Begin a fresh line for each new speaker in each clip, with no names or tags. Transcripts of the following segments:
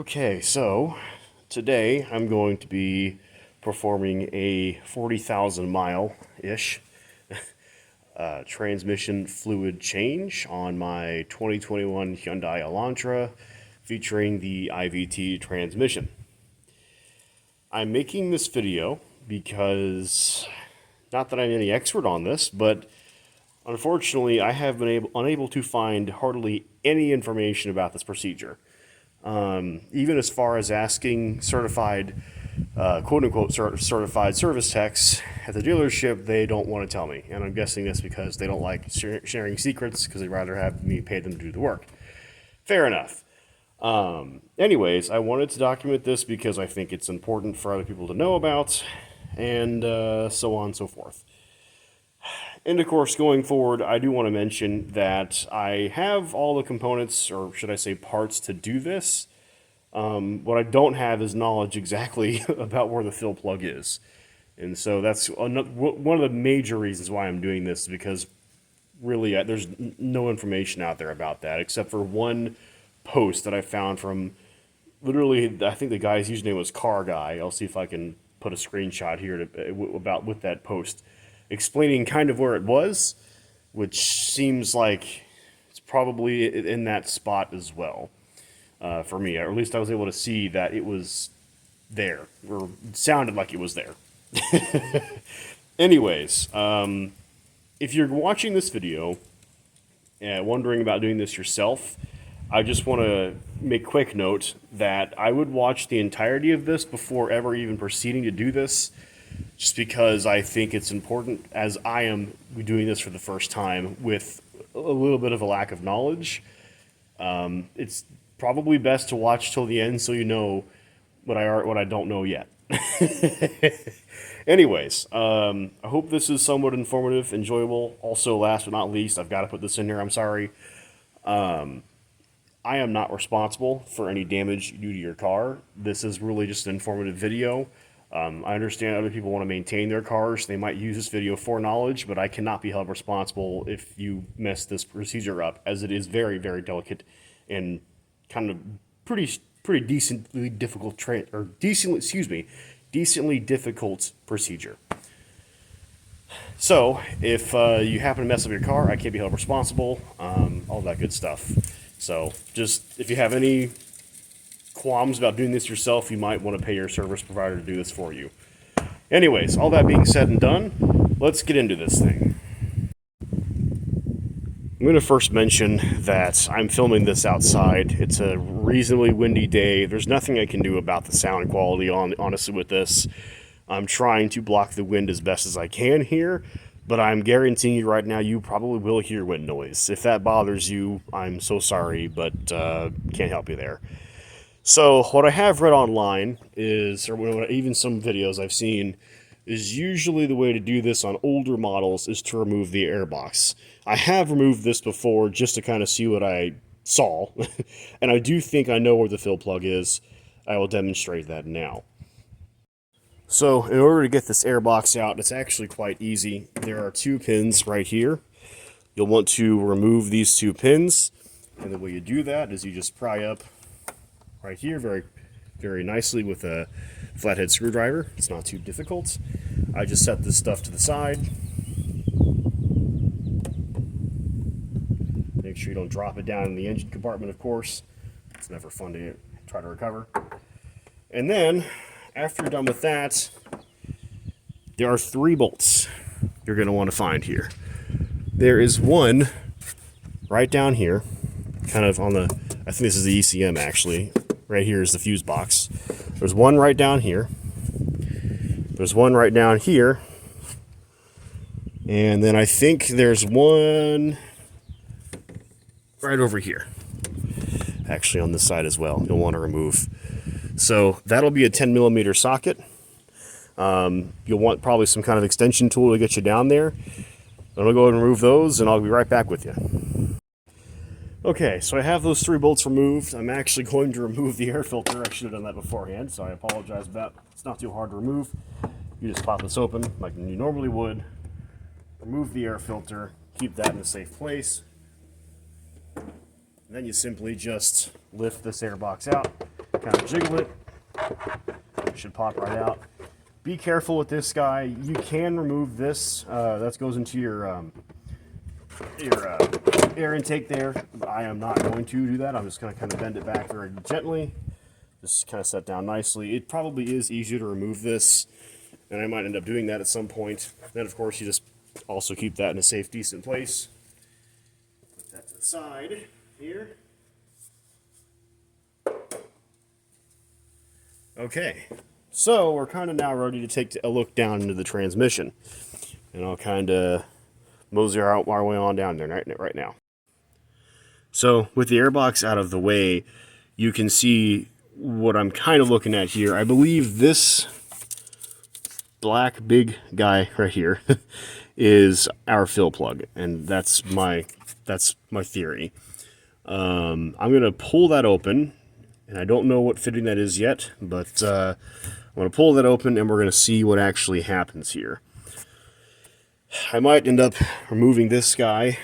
Okay, so today I'm going to be performing a 40,000 mile-ish transmission fluid change on my 2021 Hyundai Elantra featuring the IVT transmission. I'm making this video because, not that I'm any expert on this, but unfortunately I have been unable to find hardly any information about this procedure. Even as far as asking certified, quote-unquote certified service techs at the dealership, they don't want to tell me. And I'm guessing that's because they don't like sharing secrets, because they'd rather have me pay them to do the work. Fair enough. Anyways, I wanted to document this because I think it's important for other people to know about, and so on and so forth. And of course, going forward, I do want to mention that I have all the components, or should I say parts, to do this. What I don't have is knowledge exactly about where the fill plug is. And so that's one of the major reasons why I'm doing this, because really there's no information out there about that, except for one post that I found from literally, I think the guy's username was Car Guy. I'll see if I can put a screenshot here with that post, explaining kind of where it was, which seems like it's probably in that spot as well, for me. Or at least I was able to see that it was there, or it sounded like it was there. Anyways, if you're watching this video and wondering about doing this yourself, I just want to make quick note that I would watch the entirety of this before ever even proceeding to do this, just because I think it's important, as I am doing this for the first time with a little bit of a lack of knowledge. It's probably best to watch till the end so you know what I don't know yet. Anyways, I hope this is somewhat informative, enjoyable. Also, last but not least, I've got to put this in here, I'm sorry. I am not responsible for any damage you do to your car. This is really just an informative video. I understand other people want to maintain their cars. They might use this video for knowledge, but I cannot be held responsible if you mess this procedure up, as it is very, very delicate and kind of pretty decently difficult decently difficult procedure. So if you happen to mess up your car, I can't be held responsible. All that good stuff. So just if you have any qualms about doing this yourself, you might want to pay your service provider to do this for you. Anyways, all that being said and done, let's get into this thing. I'm going to first mention that I'm filming this outside. It's a reasonably windy day. There's nothing I can do about the sound quality, honestly, with this. I'm trying to block the wind as best as I can here, but I'm guaranteeing you right now you probably will hear wind noise. If that bothers you, I'm so sorry, but can't help you there. So what I have read online is, or even some videos I've seen, is usually the way to do this on older models is to remove the airbox. I have removed this before just to kind of see what I saw, and I do think I know where the fill plug is. I will demonstrate that now. So in order to get this airbox out, it's actually quite easy. There are two pins right here. You'll want to remove these two pins, and the way you do that is you just pry up right here very, very nicely with a flathead screwdriver. It's not too difficult. I just set this stuff to the side. Make sure you don't drop it down in the engine compartment, of course. It's never fun to try to recover. And then, after you're done with that, there are 3 bolts you're going to want to find here. There is one right down here, kind of on the, I think this is the ECM actually. Right here is the fuse box. There's one right down here. There's one right down here. And then I think there's one right over here. Actually on this side as well. You'll want to remove. So that'll be a 10mm socket. You'll want probably some kind of extension tool to get you down there. I'm going to go ahead and remove those, and I'll be right back with you. Okay, so I have those 3 bolts removed. I'm actually going to remove the air filter. I should have done that beforehand, so I apologize about that. It's not too hard to remove. You just pop this open like you normally would. Remove the air filter. Keep that in a safe place. And then you simply just lift this air box out. kind of jiggle it. It should pop right out. Be careful with this guy. You can remove this. That goes into your air intake there. I am not going to do that. I'm just going to kind of bend it back very gently. Just kind of set down nicely. It probably is easier to remove this, and I might end up doing that at some point. Then, of course, you just also keep that in a safe, decent place. Put that to the side here. Okay, so we're kind of now ready to take a look down into the transmission. And I'll kind of mosey our way on down there right now. So with the airbox out of the way, you can see what I'm kind of looking at here. I believe this black big guy right here is our fill plug, and that's my theory. I'm gonna pull that open, and I don't know what fitting that is yet, but I'm gonna pull that open, and we're gonna see what actually happens here. I might end up removing this guy,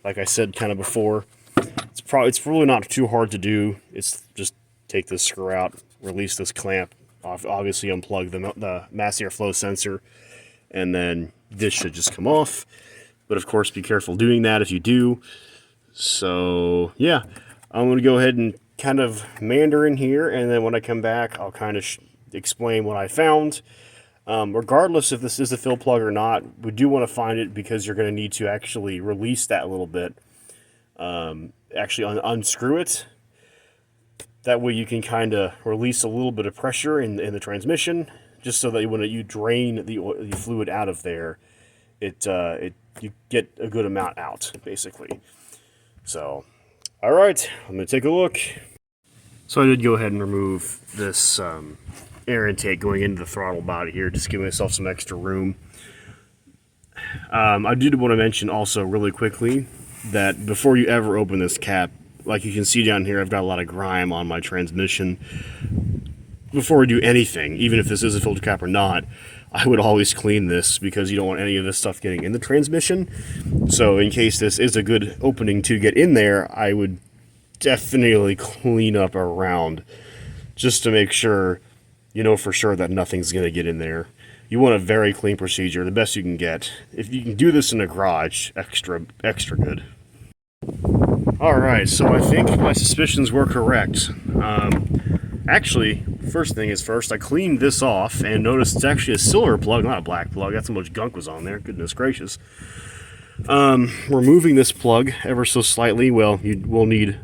like I said kind of before. It's really not too hard to do. It's just take this screw out, release this clamp, obviously unplug the mass airflow sensor, and then this should just come off. But of course, be careful doing that if you do. So yeah, I'm going to go ahead and kind of meander in here, and then when I come back, I'll kind of explain what I found. Regardless if this is a fill plug or not, we do want to find it because you're going to need to actually release that a little bit. Actually unscrew it. That way you can kind of release a little bit of pressure in the transmission, just so that when you drain the fluid out of there, you get a good amount out, basically. So, all right, I'm going to take a look. So I did go ahead and remove this air intake going into the throttle body here, just give myself some extra room. I did want to mention also really quickly that before you ever open this cap, like you can see down here, I've got a lot of grime on my transmission. Before we do anything, even if this is a filter cap or not, I would always clean this because you don't want any of this stuff getting in the transmission. So in case this is a good opening to get in there, I would definitely clean up around just to make sure you know for sure that nothing's going to get in there. You want a very clean procedure, the best you can get. If you can do this in a garage, extra good. Alright, so I think my suspicions were correct. Actually, first thing is first, I cleaned this off and noticed it's actually a silver plug, not a black plug. That's how much gunk was on there, goodness gracious. Removing this plug ever so slightly, well, you will need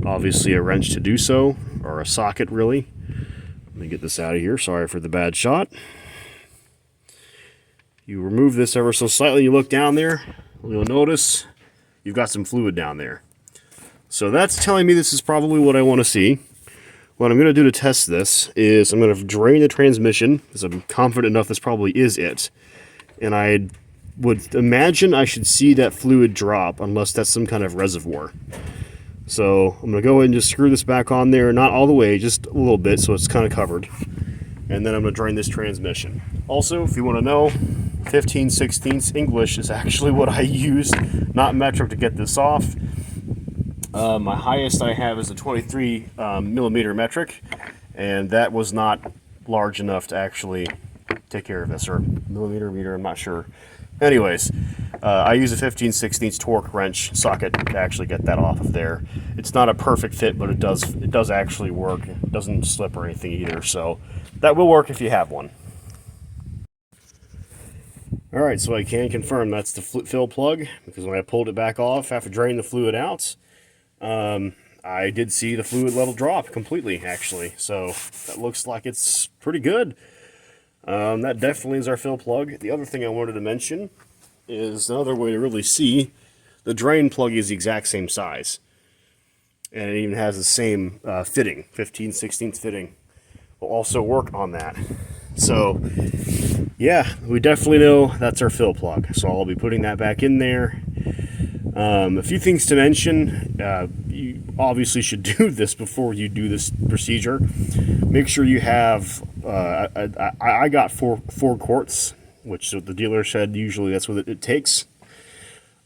obviously a wrench to do so, or a socket really. Let me get this out of here, sorry for the bad shot. You remove this ever so slightly, you look down there, you'll notice you've got some fluid down there. So that's telling me this is probably what I want to see. What I'm going to do to test this is I'm going to drain the transmission, because I'm confident enough this probably is it. And I would imagine I should see that fluid drop, unless that's some kind of reservoir. So I'm going to go ahead and just screw this back on there, not all the way, just a little bit so it's kind of covered. And then I'm going to drain this transmission. Also, if you want to know, 15/16 English is actually what I used, not metric, to get this off. My highest I have is a 23 millimeter metric, and that was not large enough to actually take care of this, or millimeter, meter, I'm not sure. Anyways, I use a 15/16 torque wrench socket to actually get that off of there. It's not a perfect fit, but it does actually work. It doesn't slip or anything either, so that will work if you have one. Alright, so I can confirm that's the fill plug, because when I pulled it back off after draining the fluid out, I did see the fluid level drop completely, actually. So that looks like it's pretty good. That definitely is our fill plug. The other thing I wanted to mention is another way to really see, the drain plug is the exact same size. And it even has the same fitting, 15/16 fitting. Will also work on that. So yeah, we definitely know that's our fill plug. So I'll be putting that back in there. A few things to mention. You obviously should do this before you do this procedure. Make sure you have, I got four quarts, which the dealer said usually that's what it takes.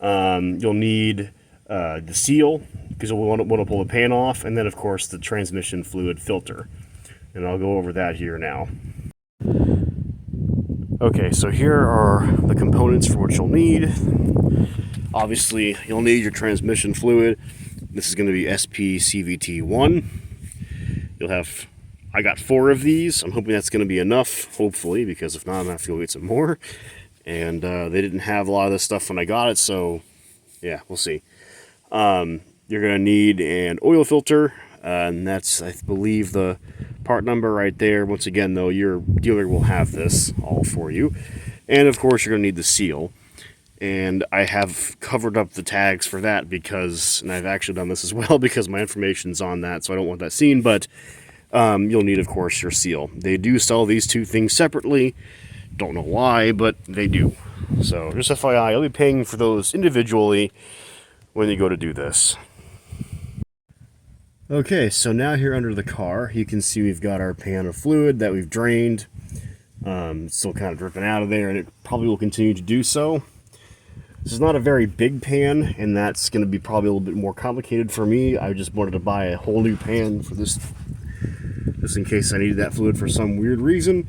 You'll need the seal, because we'll want to pull the pan off, and then of course the transmission fluid filter. And I'll go over that here now. Okay, so here are the components for what you'll need. Obviously, you'll need your transmission fluid. This is going to be SP-CVT1. You'll have, I got 4 of these. I'm hoping that's going to be enough, hopefully, because if not, I'm going to have to go get some more. And they didn't have a lot of this stuff when I got it, so yeah, we'll see. You're going to need an oil filter, and that's, I believe, the part number right there. Once again, though, your dealer will have this all for you. And of course, you're going to need the seal. And I have covered up the tags for that because, and I've actually done this as well because my information's on that, so I don't want that seen, but you'll need, of course, your seal. They do sell these 2 things separately. Don't know why, but they do. So just FYI, you'll be paying for those individually when you go to do this. Okay, so now here under the car, you can see we've got our pan of fluid that we've drained. It's still kind of dripping out of there, and it probably will continue to do so. This is not a very big pan, and that's going to be probably a little bit more complicated for me. I just wanted to buy a whole new pan for this, just in case I needed that fluid for some weird reason.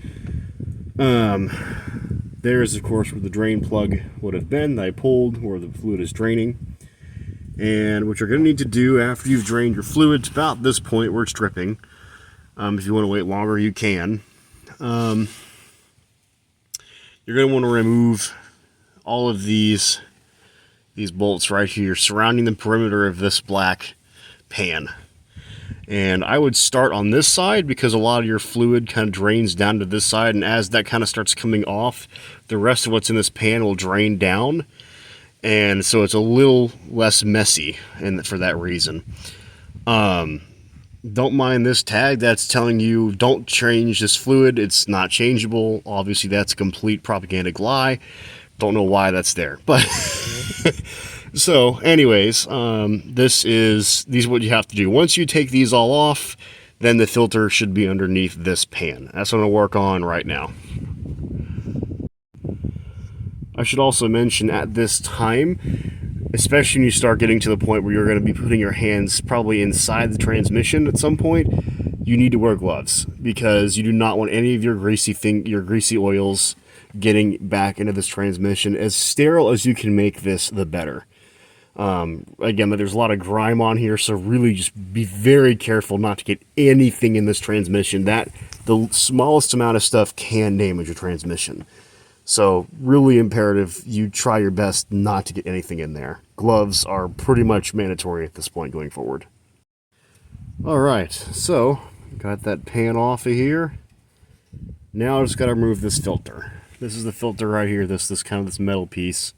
There's, of course, where the drain plug would have been that I pulled, where the fluid is draining. And what you're going to need to do after you've drained your fluid to about this point where it's dripping, if you want to wait longer, you can. You're going to want to remove all of these bolts right here surrounding the perimeter of this black pan. And I would start on this side because a lot of your fluid kind of drains down to this side, and as that kind of starts coming off, the rest of what's in this pan will drain down. And so it's a little less messy, and for that reason. Don't mind this tag that's telling you don't change this fluid. It's not changeable. Obviously, that's a complete propagandic lie. Don't know why that's there. But so anyways, these are what you have to do. Once you take these all off, then the filter should be underneath this pan. That's what I'm going to work on right now. I should also mention at this time, especially when you start getting to the point where you're going to be putting your hands probably inside the transmission at some point, you need to wear gloves because you do not want any of your greasy oils getting back into this transmission. As sterile as you can make this, the better. Again, there's a lot of grime on here, so really just be very careful not to get anything in this transmission. That the smallest amount of stuff can damage your transmission. So really imperative you try your best not to get anything in there. Gloves are pretty much mandatory at this point going forward. Alright, so got that pan off of here. Now I just got to remove this filter. This is the filter right here, this kind of this metal piece.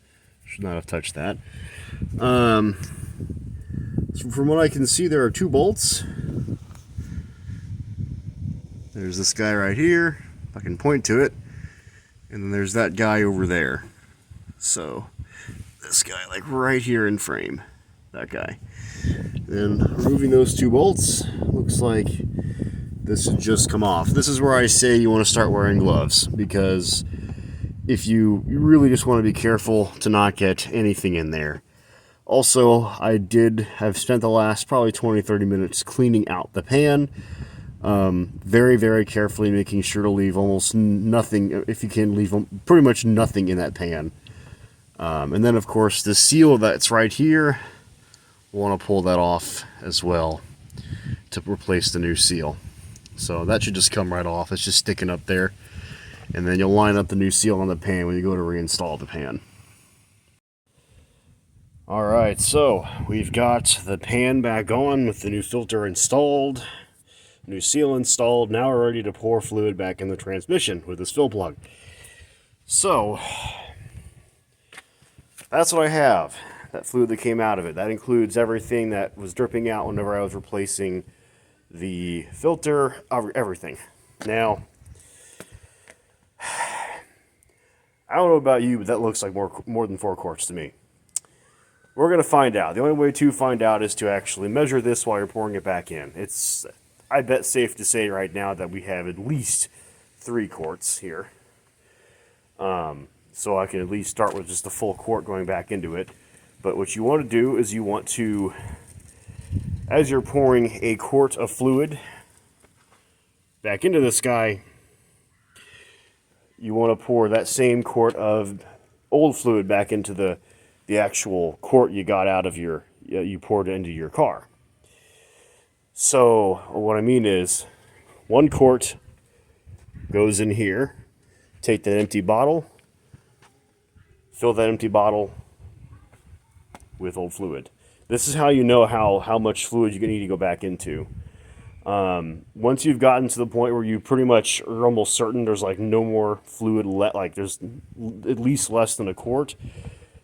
Should not have touched that. So from what I can see, there are 2 bolts. There's this guy right here, if I can point to it. And then there's that guy over there. So, this guy, like right here in frame. That guy. Then, removing those 2 bolts, looks like this should just come off. This is where I say you want to start wearing gloves, because if you really just want to be careful to not get anything in there. Also, I've spent the last probably 20-30 minutes cleaning out the pan. Very, very carefully making sure to leave almost nothing, if you can leave pretty much nothing in that pan. And then, of course, the seal that's right here, we'll want to pull that off as well to replace the new seal. So that should just come right off. It's just sticking up there. And then you'll line up the new seal on the pan when you go to reinstall the pan. Alright, so we've got the pan back on with the new filter installed. New seal installed. Now we're ready to pour fluid back in the transmission with this fill plug. So that's what I have. That fluid that came out of it. That includes everything that was dripping out whenever I was replacing the filter, everything. Now, I don't know about you, but that looks like more than 4 quarts to me. We're going to find out. The only way to find out is to actually measure this while you're pouring it back in. It's, I bet, safe to say right now that we have at least 3 quarts here. So I can at least start with just a full quart going back into it. But what you want to do is you want to, as you're pouring a quart of fluid back into this guy, you want to pour that same quart of old fluid back into the actual quart you got out of you poured into your car. So what I mean is, one quart goes in here, take that empty bottle, fill that empty bottle with old fluid. This is how you know how much fluid you're going to need to go back into. Once you've gotten to the point where you pretty much are almost certain there's like no more fluid left, like there's at least less than a quart,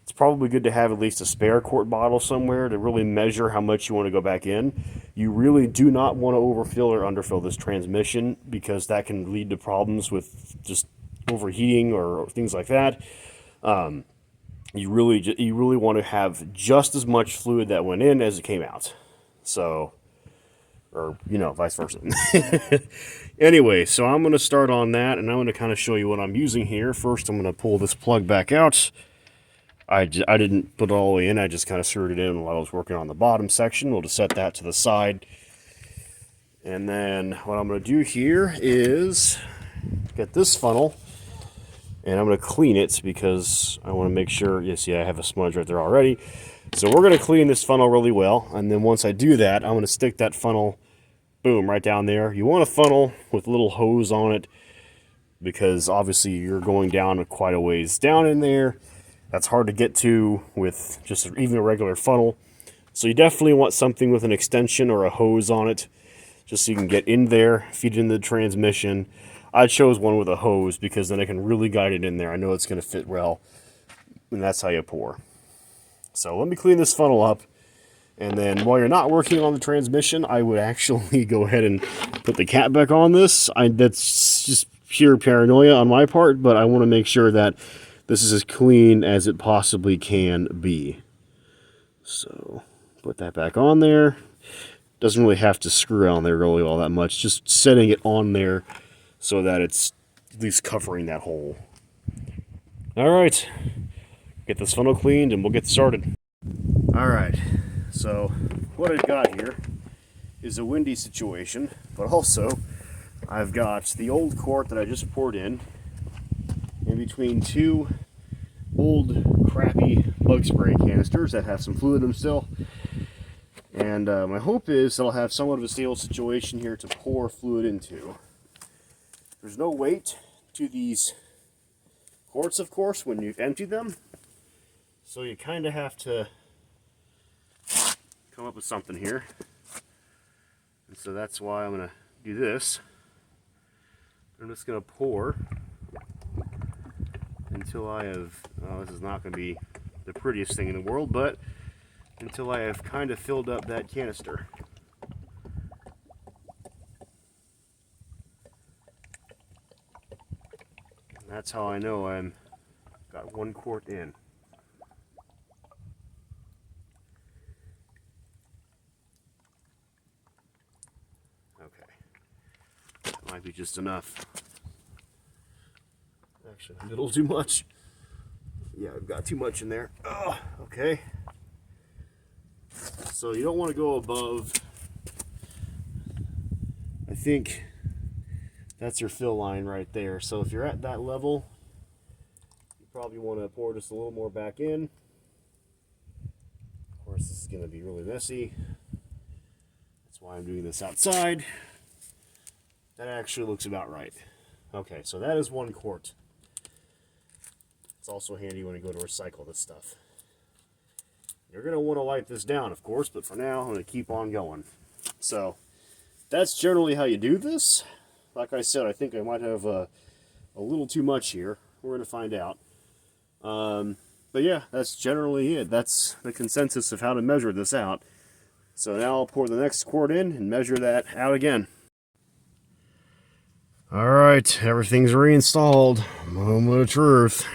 it's probably good to have at least a spare quart bottle somewhere to really measure how much you want to go back in. You really do not want to overfill or underfill this transmission, because that can lead to problems with just overheating or things like that. You really want to have just as much fluid that went in as it came out. So, or, vice versa. Anyway, so I'm going to start on that, and I'm going to kind of show you what I'm using here. First, I'm going to pull this plug back out. I didn't put it all the way in. I just kind of screwed it in while I was working on the bottom section. We'll just set that to the side. And then what I'm going to do here is get this funnel, and I'm going to clean it because I want to make sure, I have a smudge right there already. So we're going to clean this funnel really well, and then once I do that, I'm going to stick that funnel, boom, right down there. You want a funnel with a little hose on it, because obviously you're going down quite a ways down in there. That's hard to get to with just even a regular funnel. So you definitely want something with an extension or a hose on it, just so you can get in there, feed it into the transmission. I chose one with a hose because then I can really guide it in there. I know it's going to fit well, and that's how you pour. So let me clean this funnel up, and then while you're not working on the transmission, I would actually go ahead and put the cap back on this. That's just pure paranoia on my part, but I want to make sure that this is as clean as it possibly can be. So put that back on there. Doesn't really have to screw on there really all that much. Just setting it on there so that it's at least covering that hole. All right, get this funnel cleaned and we'll get started. All right, so what I've got here is a windy situation, but also I've got the old quart that I just poured in between two old crappy bug spray canisters that have some fluid in them still. And my hope is that I'll have somewhat of a stable situation here to pour fluid into. There's no weight to these quarts, of course, when you've emptied them. So you kind of have to come up with something here. And so that's why I'm going to do this. I'm just going to pour until I have, this is not going to be the prettiest thing in the world, but until I have kind of filled up that canister. And that's how I know I'm got 1 quart in. Okay, that might be just enough. Actually, a little too much. Yeah, I've got too much in there. Oh, okay. So you don't want to go above, I think that's your fill line right there. So if you're at that level, you probably want to pour just a little more back in. Of course, this is going to be really messy. That's why I'm doing this outside. That actually looks about right. Okay, so that is 1 quart. It's also handy when you go to recycle this stuff. You're going to want to wipe this down, of course, but for now, I'm going to keep on going. So, that's generally how you do this. Like I said, I think I might have a little too much here. We're going to find out. But yeah, that's generally it. That's the consensus of how to measure this out. So now I'll pour the next quart in and measure that out again. All right, everything's reinstalled. Moment of truth.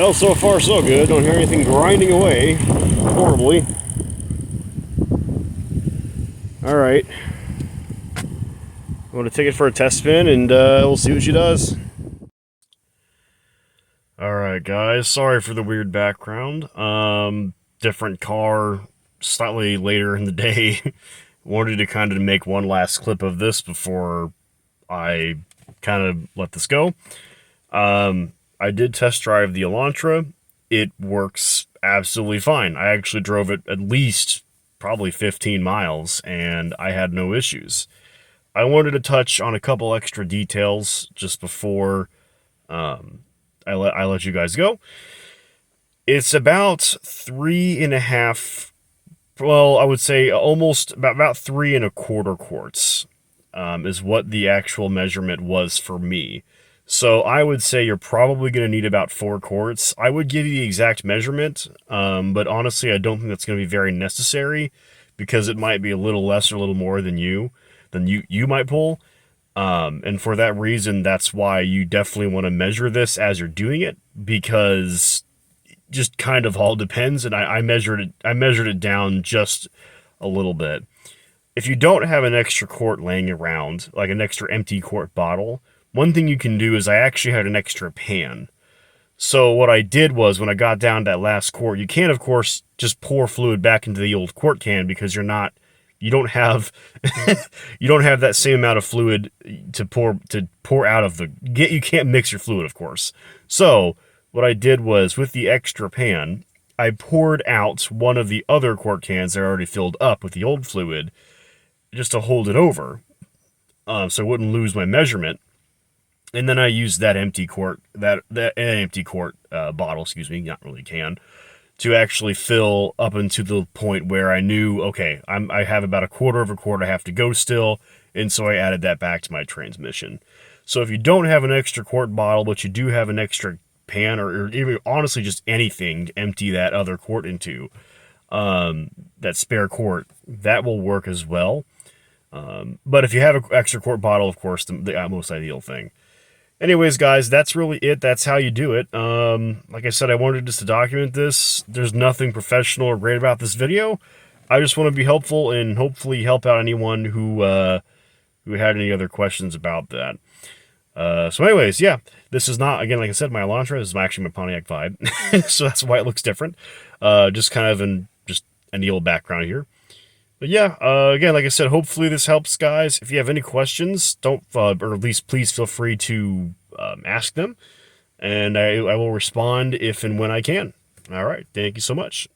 Well, so far so good. Don't hear anything grinding away horribly. Alright. I'm going to take it for a test spin, and we'll see what she does. Alright, guys. Sorry for the weird background. Different car, slightly later in the day. Wanted to kind of make one last clip of this before I kind of let this go. I did test drive the Elantra. It works absolutely fine. I actually drove it at least probably 15 miles, and I had no issues. I wanted to touch on a couple extra details just before I let you guys go. It's about 3.5, well, I would say almost about 3.25 quarts is what the actual measurement was for me. So I would say you're probably going to need about 4 quarts. I would give you the exact measurement, but honestly, I don't think that's going to be very necessary because it might be a little less or a little more than you might pull. And for that reason, that's why you definitely want to measure this as you're doing it, because just kind of all depends. And I measured it down just a little bit. If you don't have an extra quart laying around, like an extra empty quart bottle, one thing you can do is I actually had an extra pan. So what I did was when I got down to that last quart, you can't, of course, just pour fluid back into the old quart can because you don't have you don't have that same amount of fluid to pour out of you can't mix your fluid, of course. So what I did was with the extra pan, I poured out one of the other quart cans that are already filled up with the old fluid just to hold it over, so I wouldn't lose my measurement. And then I used that empty quart bottle, excuse me, not really can, to actually fill up into the point where I knew, okay, I have about 1/4 quart I have to go still, and so I added that back to my transmission. So if you don't have an extra quart bottle, but you do have an extra pan, or even honestly just anything to empty that other quart into, that spare quart, that will work as well. But if you have an extra quart bottle, of course, the most ideal thing. Anyways, guys, that's really it. That's how you do it. Like I said, I wanted just to document this. There's nothing professional or great about this video. I just want to be helpful and hopefully help out anyone who had any other questions about that. So anyways, yeah, this is not, again, like I said, my Elantra. This is actually my Pontiac Vibe. So that's why it looks different. Just kind of in just any old background here. But yeah, again, like I said, hopefully this helps, guys. If you have any questions, or at least please feel free to ask them, and I will respond if and when I can. All right, thank you so much.